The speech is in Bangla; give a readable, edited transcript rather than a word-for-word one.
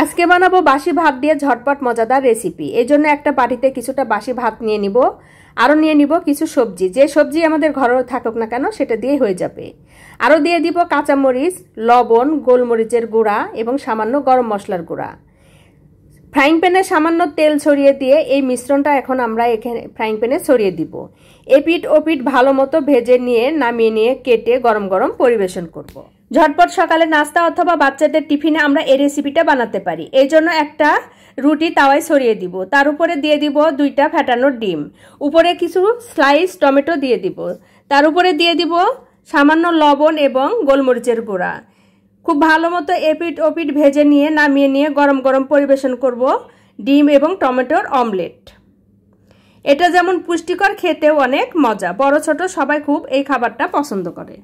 আজকে বানাবো বাসি ভাত দিয়ে ঝটপট মজাদার রেসিপি। এই জন্য একটা বাটিতে কিছুটা বাসি ভাত নিয়ে নিব, আরও নিয়ে নিব কিছু সবজি। যে সবজি আমাদের ঘরে থাকুক না কেন সেটা দিয়ে হয়ে যাবে। আরও দিয়ে দিব কাঁচামরিচ, লবণ, গোলমরিচের গুঁড়া এবং সামান্য গরম মশলার গুঁড়া। ফ্রাইং প্যানে সামান্য তেল ছড়িয়ে দিয়ে এই মিশ্রণটা এখন আমরা এখানে ফ্রাইং প্যানে ছড়িয়ে দিব। এপিট ওপিট ভালো মতো ভেজে নিয়ে নামিয়ে নিয়ে কেটে গরম গরম পরিবেশন করব। ঝটপট সকালে নাস্তা অথবা বাচ্চাদের টিফিনে আমরা এই রেসিপিটা বানাতে পারি। এই জন্য একটা রুটি তাওয়ায় ছড়িয়ে দিব, তার উপরে দিয়ে দিব 2টা ফেটানো ডিম, উপরে কিছু স্লাইস টমেটো দিয়ে দিব, তার উপরে দিয়ে দিব সামান্য লবণ এবং গোলমরিচের গুঁড়া। খুব ভালো মতো এপিট ওপিট ভেজে নিয়ে নামিয়ে নিয়ে গরম গরম পরিবেশন করব ডিম এবং টমেটোর অমলেট। এটা যেমন পুষ্টিকর, খেতেও অনেক মজা। বড় ছোট সবাই খুব এই খাবারটা পছন্দ করে।